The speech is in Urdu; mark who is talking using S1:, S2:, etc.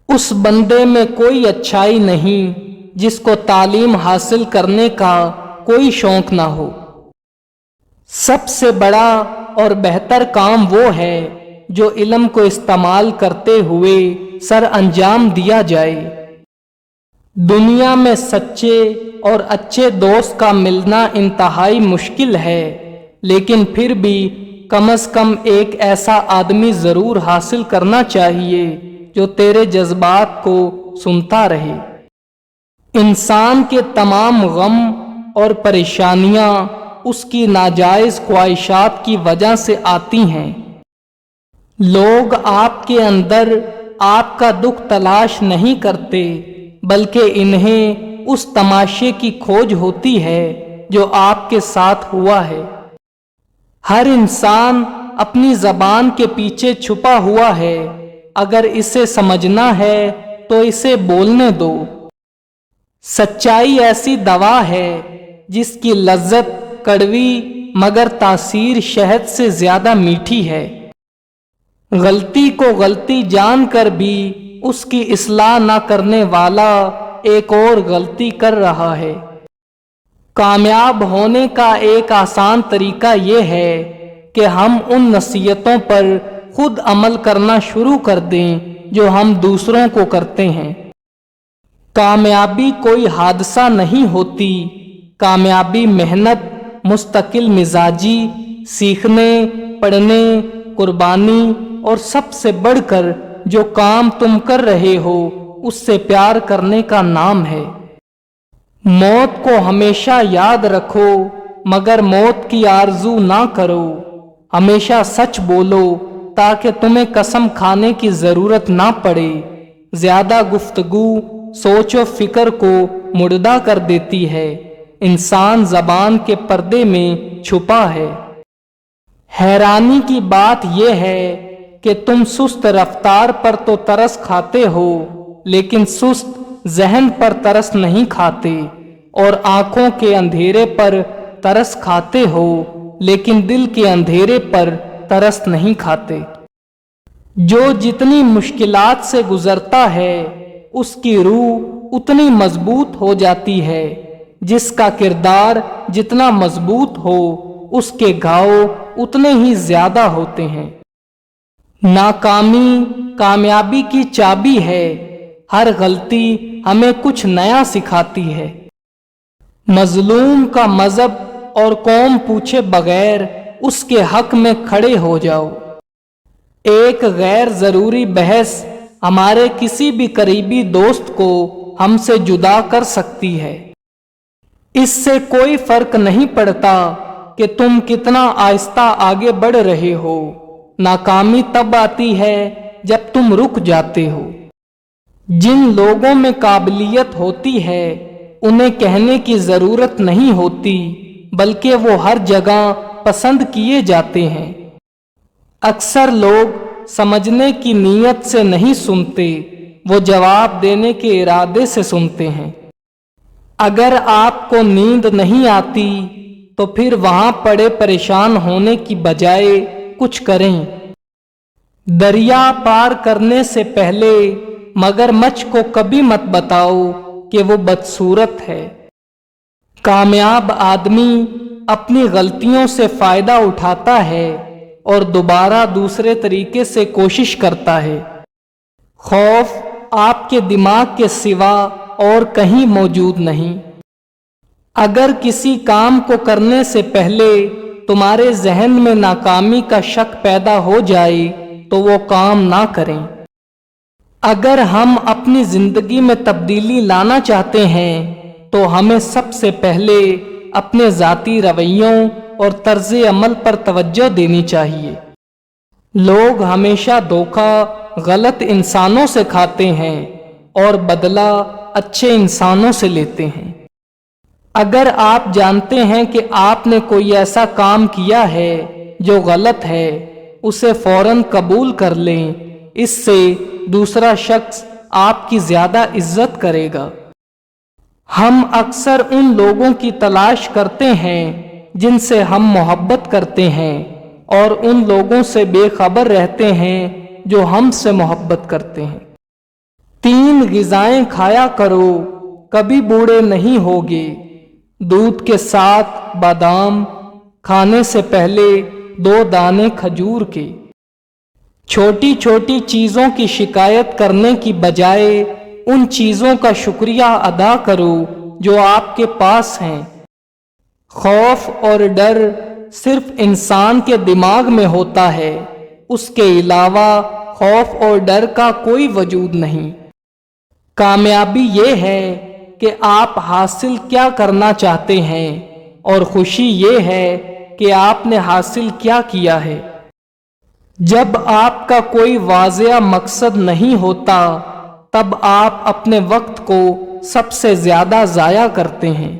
S1: اس بندے میں کوئی اچھائی نہیں جس کو تعلیم حاصل کرنے کا کوئی شوق نہ ہو۔ سب سے بڑا اور بہتر کام وہ ہے جو علم کو استعمال کرتے ہوئے سر انجام دیا جائے۔ دنیا میں سچے اور اچھے دوست کا ملنا انتہائی مشکل ہے، لیکن پھر بھی کم از کم ایک ایسا آدمی ضرور حاصل کرنا چاہیے جو تیرے جذبات کو سنتا رہے۔ انسان کے تمام غم اور پریشانیاں اس کی ناجائز خواہشات کی وجہ سے آتی ہیں۔ لوگ آپ کے اندر آپ کا دکھ تلاش نہیں کرتے، بلکہ انہیں اس تماشے کی کھوج ہوتی ہے جو آپ کے ساتھ ہوا ہے۔ ہر انسان اپنی زبان کے پیچھے چھپا ہوا ہے، اگر اسے سمجھنا ہے تو اسے بولنے دو۔ سچائی ایسی دوا ہے جس کی لذت کڑوی مگر تاثیر شہد سے زیادہ میٹھی ہے۔ غلطی کو غلطی جان کر بھی اس کی اصلاح نہ کرنے والا ایک اور غلطی کر رہا ہے۔ کامیاب ہونے کا ایک آسان طریقہ یہ ہے کہ ہم ان نصیحتوں پر خود عمل کرنا شروع کر دیں جو ہم دوسروں کو کرتے ہیں۔ کامیابی کوئی حادثہ نہیں ہوتی، کامیابی محنت، مستقل مزاجی، سیکھنے، پڑھنے، قربانی اور سب سے بڑھ کر جو کام تم کر رہے ہو اس سے پیار کرنے کا نام ہے۔ موت کو ہمیشہ یاد رکھو مگر موت کی آرزو نہ کرو۔ ہمیشہ سچ بولو تاکہ تمہیں قسم کھانے کی ضرورت نہ پڑے۔ زیادہ گفتگو سوچ و فکر کو مردہ کر دیتی ہے۔ انسان زبان کے پردے میں چھپا ہے۔ حیرانی کی بات یہ ہے کہ تم سست رفتار پر تو ترس کھاتے ہو، لیکن سست ذہن پر ترس نہیں کھاتے، اور آنکھوں کے اندھیرے پر ترس کھاتے ہو لیکن دل کے اندھیرے پر ترس نہیں کھاتے۔ جو جتنی مشکلات سے گزرتا ہے اس کی روح اتنی مضبوط ہو جاتی ہے، جس کا کردار جتنا مضبوط ہو اس کے گھاؤ اتنے ہی زیادہ ہوتے ہیں۔ ناکامی کامیابی کی چابی ہے، ہر غلطی ہمیں کچھ نیا سکھاتی ہے۔ مظلوم کا مذہب اور قوم پوچھے بغیر اس کے حق میں کھڑے ہو جاؤ۔ ایک غیر ضروری بحث ہمارے کسی بھی قریبی دوست کو ہم سے جدا کر سکتی ہے۔ اس سے کوئی فرق نہیں پڑتا کہ تم کتنا آہستہ آگے بڑھ رہے ہو، ناکامی تب آتی ہے جب تم رک جاتے ہو۔ جن لوگوں میں قابلیت ہوتی ہے انہیں کہنے کی ضرورت نہیں ہوتی، بلکہ وہ ہر جگہ پسند کیے جاتے ہیں۔ اکثر لوگ سمجھنے کی نیت سے نہیں سنتے، وہ جواب دینے کے ارادے سے سنتے ہیں۔ اگر آپ کو نیند نہیں آتی تو پھر وہاں پڑے پریشان ہونے کی بجائے کچھ کریں۔ دریا پار کرنے سے پہلے مگرمچھ کو کبھی مت بتاؤ کہ وہ بدصورت ہے۔ کامیاب آدمی اپنی غلطیوں سے فائدہ اٹھاتا ہے اور دوبارہ دوسرے طریقے سے کوشش کرتا ہے۔ خوف آپ کے دماغ کے سوا اور کہیں موجود نہیں۔ اگر کسی کام کو کرنے سے پہلے تمہارے ذہن میں ناکامی کا شک پیدا ہو جائے تو وہ کام نہ کریں۔ اگر ہم اپنی زندگی میں تبدیلی لانا چاہتے ہیں تو ہمیں سب سے پہلے اپنے ذاتی رویوں اور طرز عمل پر توجہ دینی چاہیے۔ لوگ ہمیشہ دھوکہ غلط انسانوں سے کھاتے ہیں اور بدلہ اچھے انسانوں سے لیتے ہیں۔ اگر آپ جانتے ہیں کہ آپ نے کوئی ایسا کام کیا ہے جو غلط ہے، اسے فوراً قبول کر لیں، اس سے دوسرا شخص آپ کی زیادہ عزت کرے گا۔ ہم اکثر ان لوگوں کی تلاش کرتے ہیں جن سے ہم محبت کرتے ہیں اور ان لوگوں سے بے خبر رہتے ہیں جو ہم سے محبت کرتے ہیں۔ 3 غذائیں کھایا کرو، کبھی بوڑھے نہیں ہوگے۔ دودھ کے ساتھ بادام، کھانے سے پہلے 2 دانے کھجور کے۔ چھوٹی چھوٹی چیزوں کی شکایت کرنے کی بجائے ان چیزوں کا شکریہ ادا کرو جو آپ کے پاس ہیں۔ خوف اور ڈر صرف انسان کے دماغ میں ہوتا ہے، اس کے علاوہ خوف اور ڈر کا کوئی وجود نہیں۔ کامیابی یہ ہے کہ آپ حاصل کیا کرنا چاہتے ہیں، اور خوشی یہ ہے کہ آپ نے حاصل کیا کیا ہے۔ جب آپ کا کوئی واضح مقصد نہیں ہوتا، تب آپ اپنے وقت کو سب سے زیادہ ضائع کرتے ہیں۔